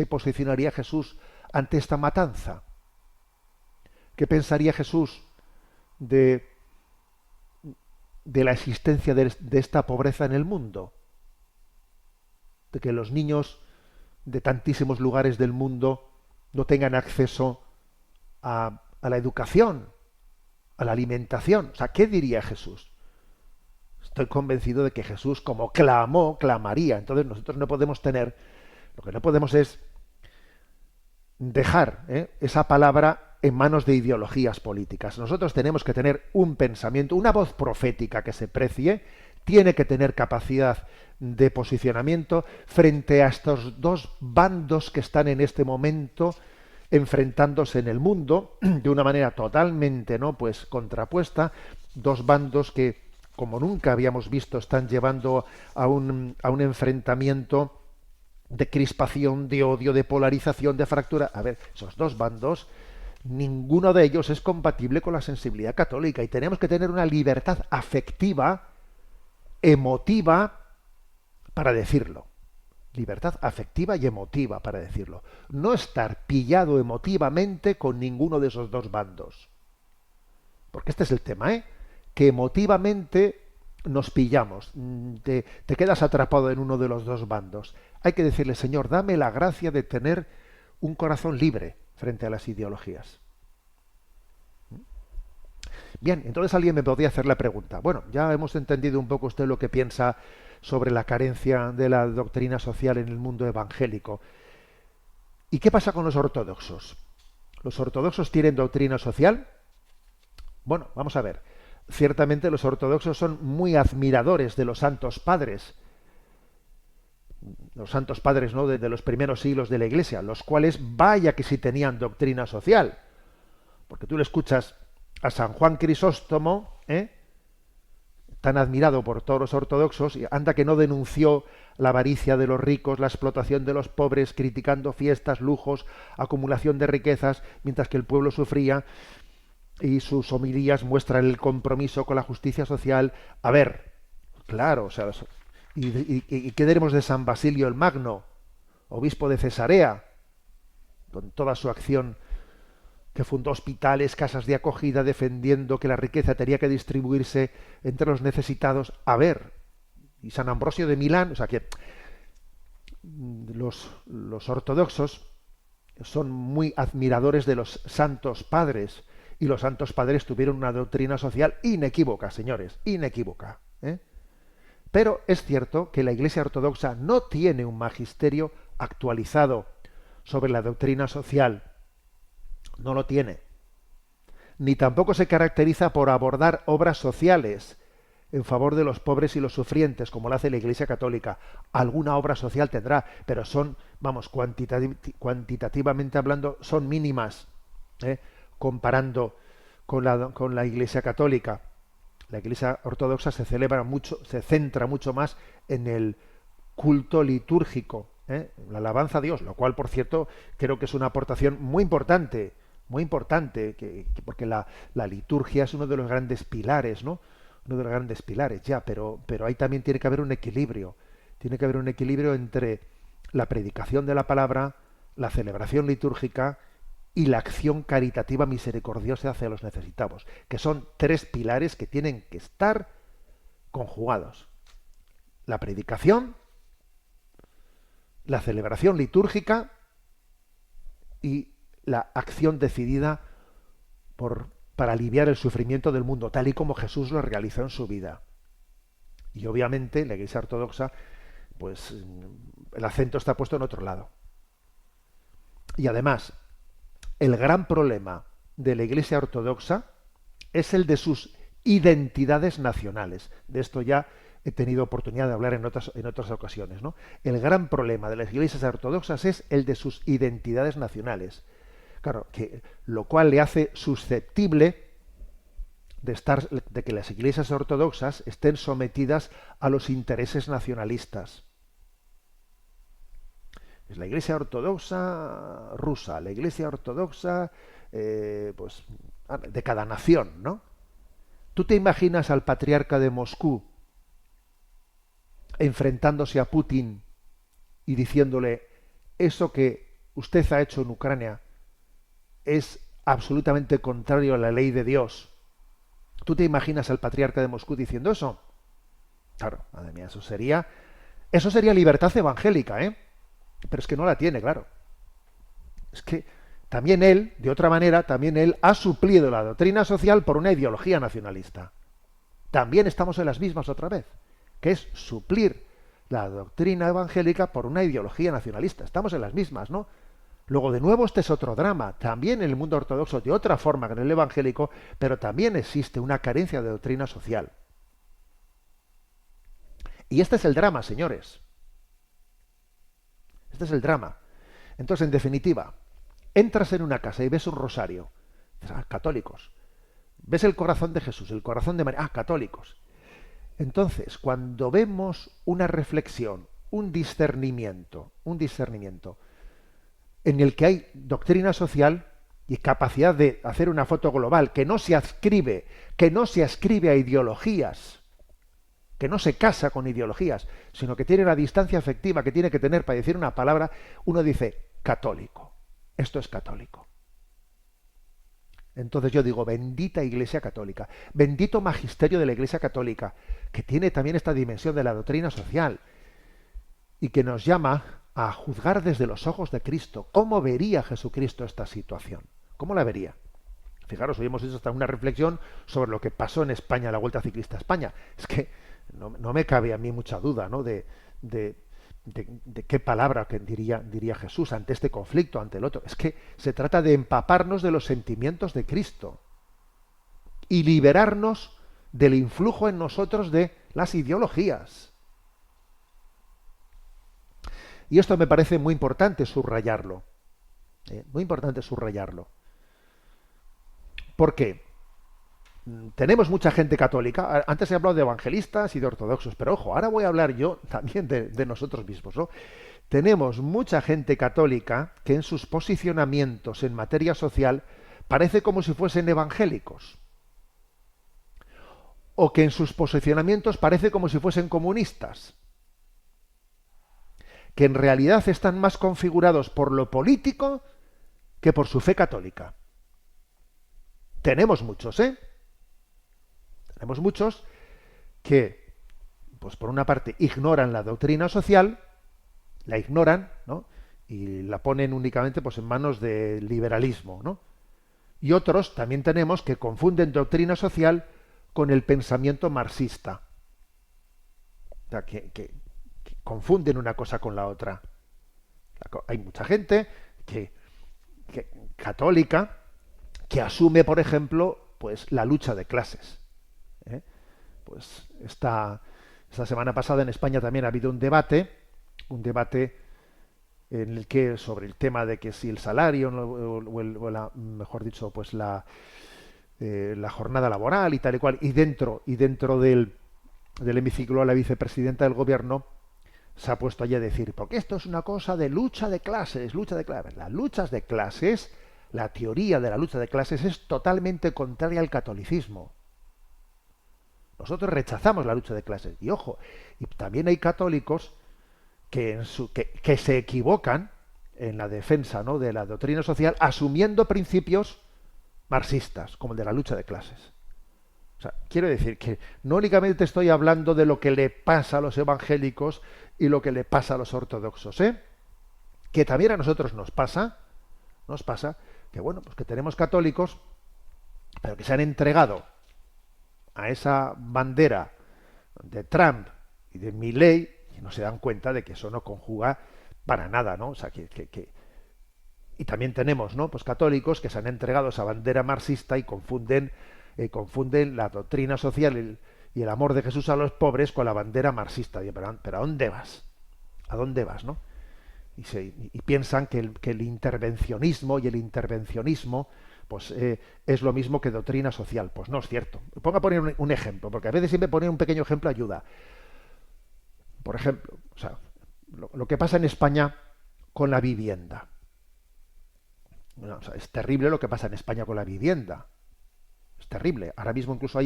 posicionaría Jesús ante esta matanza? ¿Qué pensaría Jesús de la existencia de esta pobreza en el mundo? De que los niños de tantísimos lugares del mundo no tengan acceso a la educación, a la alimentación. O sea, ¿qué diría Jesús? Estoy convencido de que Jesús, como clamó, clamaría. Entonces nosotros no podemos tener, lo que no podemos es dejar esa palabra en manos de ideologías políticas. Nosotros tenemos que tener un pensamiento, una voz profética que se precie, tiene que tener capacidad de posicionamiento frente a estos dos bandos que están en este momento enfrentándose en el mundo de una manera totalmente, ¿no?, pues contrapuesta, dos bandos que, como nunca habíamos visto, están llevando a un enfrentamiento de crispación, de odio, de polarización, de fractura. A ver, esos dos bandos, ninguno de ellos es compatible con la sensibilidad católica, y tenemos que tener una libertad afectiva, emotiva, para decirlo. Libertad afectiva y emotiva para decirlo. No estar pillado emotivamente con ninguno de esos dos bandos. Porque este es el tema, que emotivamente nos pillamos. Te quedas atrapado en uno de los dos bandos. Hay que decirle: Señor, dame la gracia de tener un corazón libre frente a las ideologías. Bien, entonces alguien me podría hacer la pregunta. Bueno, ya hemos entendido un poco usted lo que piensa sobre la carencia de la doctrina social en el mundo evangélico. ¿Y qué pasa con los ortodoxos? ¿Los ortodoxos tienen doctrina social? Bueno, vamos a ver. Ciertamente los ortodoxos son muy admiradores de los santos padres. Los santos padres, ¿no?, de los primeros siglos de la Iglesia, los cuales, vaya que sí tenían doctrina social. Porque tú le escuchas a San Juan Crisóstomo, tan admirado por todos los ortodoxos, y anda que no denunció la avaricia de los ricos, la explotación de los pobres, criticando fiestas, lujos, acumulación de riquezas, mientras que el pueblo sufría, y sus homilías muestran el compromiso con la justicia social. A ver, claro, o sea, ¿y qué diremos de San Basilio el Magno, obispo de Cesarea, con toda su acción, que fundó hospitales, casas de acogida, defendiendo que la riqueza tenía que distribuirse entre los necesitados? A ver, y San Ambrosio de Milán. O sea que los ortodoxos son muy admiradores de los santos padres, y los santos padres tuvieron una doctrina social inequívoca, señores, inequívoca. Pero es cierto que la Iglesia ortodoxa no tiene un magisterio actualizado sobre la doctrina social. No lo tiene. Ni tampoco se caracteriza por abordar obras sociales en favor de los pobres y los sufrientes, como lo hace la Iglesia católica. Alguna obra social tendrá, pero son, vamos, cuantitativamente hablando, son mínimas, comparando con la Iglesia católica. La Iglesia ortodoxa se centra mucho más en el culto litúrgico, la alabanza a Dios, lo cual, por cierto, creo que es una aportación muy importante, porque la liturgia es uno de los grandes pilares, ¿no? Uno de los grandes pilares, pero ahí también tiene que haber un equilibrio. Tiene que haber un equilibrio entre la predicación de la palabra, la celebración litúrgica y la acción caritativa misericordiosa hacia los necesitados, que son tres pilares que tienen que estar conjugados. La predicación, la celebración litúrgica y la acción decidida para aliviar el sufrimiento del mundo, tal y como Jesús lo realizó en su vida. Y obviamente la Iglesia ortodoxa, pues el acento está puesto en otro lado. Y además, el gran problema de la Iglesia ortodoxa es el de sus identidades nacionales. De esto ya he tenido oportunidad de hablar en otras ocasiones, ¿no? El gran problema de las iglesias ortodoxas es el de sus identidades nacionales. Claro, lo cual le hace susceptible de que las iglesias ortodoxas estén sometidas a los intereses nacionalistas. Es la Iglesia ortodoxa rusa, la Iglesia ortodoxa pues de cada nación, ¿no? ¿Tú te imaginas al patriarca de Moscú enfrentándose a Putin y diciéndole: eso que usted ha hecho en Ucrania es absolutamente contrario a la ley de Dios? ¿Tú te imaginas al patriarca de Moscú diciendo eso? Claro, madre mía, eso sería libertad evangélica, Pero es que no la tiene, claro. Es que también él, de otra manera, también él ha suplido la doctrina social por una ideología nacionalista. También estamos en las mismas otra vez, que es suplir la doctrina evangélica por una ideología nacionalista. Estamos en las mismas, ¿no? Luego, de nuevo, este es otro drama. También en el mundo ortodoxo, de otra forma que en el evangélico, pero también existe una carencia de doctrina social. Y este es el drama, señores. Este es el drama. Entonces, en definitiva, entras en una casa y ves un rosario. Católicos. Ves el corazón de Jesús, el corazón de María. Católicos. Entonces, cuando vemos una reflexión, un discernimiento, en el que hay doctrina social y capacidad de hacer una foto global que no se adscribe a ideologías, que no se casa con ideologías, sino que tiene la distancia afectiva que tiene que tener para decir una palabra, uno dice católico. Esto es católico. Entonces yo digo, bendita Iglesia Católica, bendito magisterio de la Iglesia Católica, que tiene también esta dimensión de la doctrina social y que nos llama a juzgar desde los ojos de Cristo. ¿Cómo vería Jesucristo esta situación? ¿Cómo la vería? Fijaros, hoy hemos hecho hasta una reflexión sobre lo que pasó en España, la Vuelta Ciclista a España. Es que no me cabe a mí mucha duda, ¿no?, de qué palabra que diría Jesús ante este conflicto, ante el otro. Es que se trata de empaparnos de los sentimientos de Cristo y liberarnos del influjo en nosotros de las ideologías. Y esto me parece muy importante subrayarlo. Muy importante subrayarlo. ¿Por qué? Tenemos mucha gente católica. Antes he hablado de evangelistas y de ortodoxos, pero ojo, ahora voy a hablar yo también de nosotros mismos, ¿no? Tenemos mucha gente católica que en sus posicionamientos en materia social parece como si fuesen evangélicos, o que en sus posicionamientos parece como si fuesen comunistas, que en realidad están más configurados por lo político que por su fe católica. Tenemos muchos, Tenemos muchos que, pues por una parte, ignoran la doctrina social, la ignoran, ¿no?, y la ponen únicamente pues en manos del liberalismo, ¿no? Y otros también tenemos que confunden doctrina social con el pensamiento marxista. O sea, que confunden una cosa con la otra. Hay mucha gente que católica que asume, por ejemplo, pues la lucha de clases. Pues esta semana pasada en España también ha habido un debate en el que sobre el tema de que si el salario mejor dicho, pues la jornada laboral y tal y cual, y dentro del hemiciclo la vicepresidenta del gobierno se ha puesto allí a decir, porque esto es una cosa de lucha de clases. Las luchas de clases, la teoría de la lucha de clases es totalmente contraria al catolicismo. Nosotros rechazamos la lucha de clases. Y ojo, y también hay católicos que se equivocan en la defensa, ¿no?, de la doctrina social, asumiendo principios marxistas, como el de la lucha de clases. O sea, quiero decir que no únicamente estoy hablando de lo que le pasa a los evangélicos y lo que le pasa a los ortodoxos, que también a nosotros nos pasa que, bueno, pues que tenemos católicos, pero que se han entregado a esa bandera de Trump y de Milei y no se dan cuenta de que eso no conjuga para nada, ¿no? O sea, y también tenemos, ¿no?, pues católicos que se han entregado a esa bandera marxista y confunden la doctrina social y el amor de Jesús a los pobres con la bandera marxista. Pero ¿a dónde vas? ¿A dónde vas, no? Y piensan que el intervencionismo y el intervencionismo pues es lo mismo que doctrina social. Pues no es cierto. Pongo a poner un ejemplo, porque a veces siempre poner un pequeño ejemplo ayuda. Por ejemplo, o sea, lo que pasa en España con la vivienda. Bueno, o sea, es terrible lo que pasa en España con la vivienda. Es terrible. Ahora mismo incluso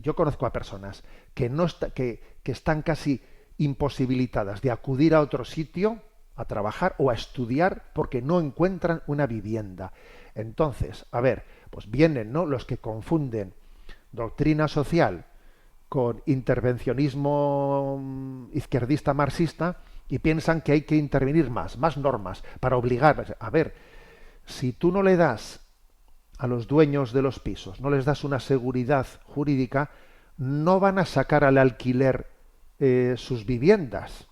yo conozco a personas que están casi imposibilitadas de acudir a otro sitio a trabajar o a estudiar porque no encuentran una vivienda. Entonces, a ver, pues vienen, ¿no?, los que confunden doctrina social con intervencionismo izquierdista marxista y piensan que hay que intervenir más normas para obligar. A ver, si tú no le das a los dueños de los pisos, no les das una seguridad jurídica, no van a sacar al alquiler sus viviendas.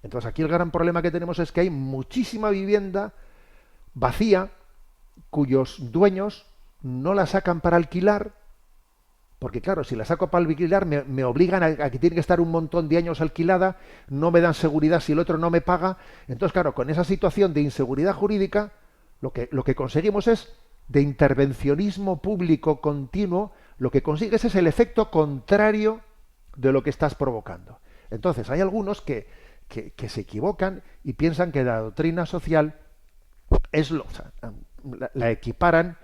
Entonces aquí el gran problema que tenemos es que hay muchísima vivienda vacía cuyos dueños no la sacan para alquilar, porque claro, si la saco para alquilar me obligan a que tiene que estar un montón de años alquilada, no me dan seguridad si el otro no me paga. Entonces claro, con esa situación de inseguridad jurídica, lo que conseguimos es, de intervencionismo público continuo, lo que consigues es el efecto contrario de lo que estás provocando. Entonces hay algunos que se equivocan y piensan que la doctrina social la equiparan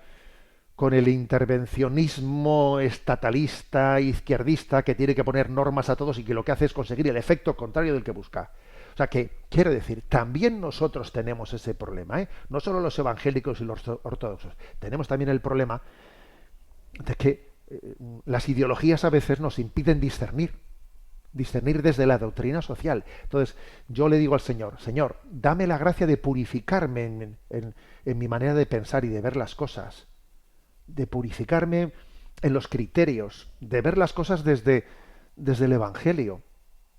con el intervencionismo estatalista, izquierdista, que tiene que poner normas a todos y que lo que hace es conseguir el efecto contrario del que busca. O sea que, quiero decir, también nosotros tenemos ese problema, ¿eh? No solo los evangélicos y los ortodoxos. Tenemos también el problema de que las ideologías a veces nos impiden discernir desde la doctrina social. Entonces, yo le digo al Señor, Señor, dame la gracia de purificarme en mi manera de pensar y de ver las cosas, de purificarme en los criterios, de ver las cosas desde el Evangelio,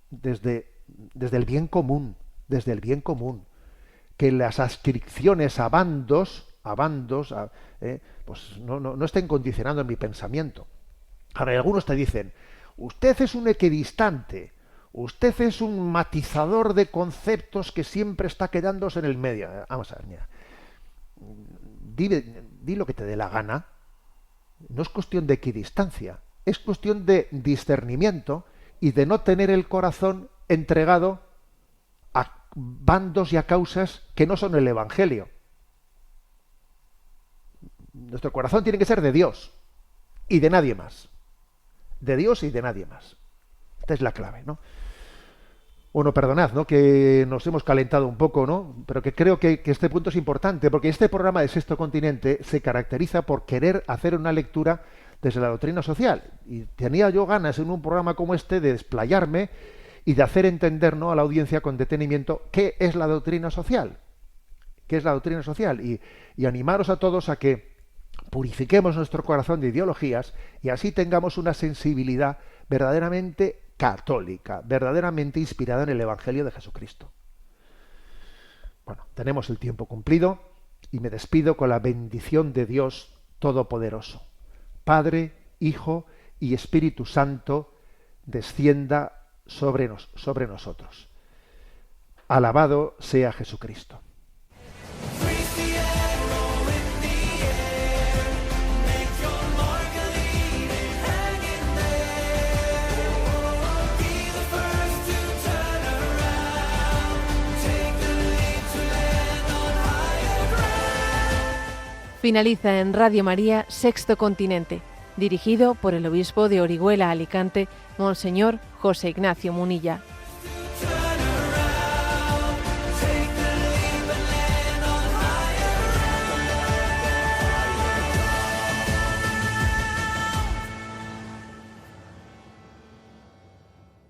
desde el bien común, que las adscripciones a bandos, pues no estén condicionando mi pensamiento. Ahora, algunos te dicen, usted es un equidistante, usted es un matizador de conceptos que siempre está quedándose en el medio. Vamos a ver, mira, di lo que te dé la gana. No es cuestión de equidistancia, es cuestión de discernimiento y de no tener el corazón entregado a bandos y a causas que no son el Evangelio. Nuestro corazón tiene que ser de Dios y de nadie más. De Dios y de nadie más. Esta es la clave, ¿no? Bueno, perdonad, ¿no?, que nos hemos calentado un poco, ¿no? Pero que creo que este punto es importante, porque este programa de Sexto Continente se caracteriza por querer hacer una lectura desde la doctrina social. Y tenía yo ganas en un programa como este de desplayarme y de hacer entender, ¿no?, a la audiencia con detenimiento qué es la doctrina social. ¿Qué es la doctrina social? Y animaros a todos a que purifiquemos nuestro corazón de ideologías y así tengamos una sensibilidad verdaderamente católica, verdaderamente inspirada en el Evangelio de Jesucristo. Bueno, tenemos el tiempo cumplido y me despido con la bendición de Dios Todopoderoso. Padre, Hijo y Espíritu Santo, descienda sobre nosotros. Alabado sea Jesucristo. Finaliza en Radio María Sexto Continente, dirigido por el obispo de Orihuela Alicante, Monseñor José Ignacio Munilla.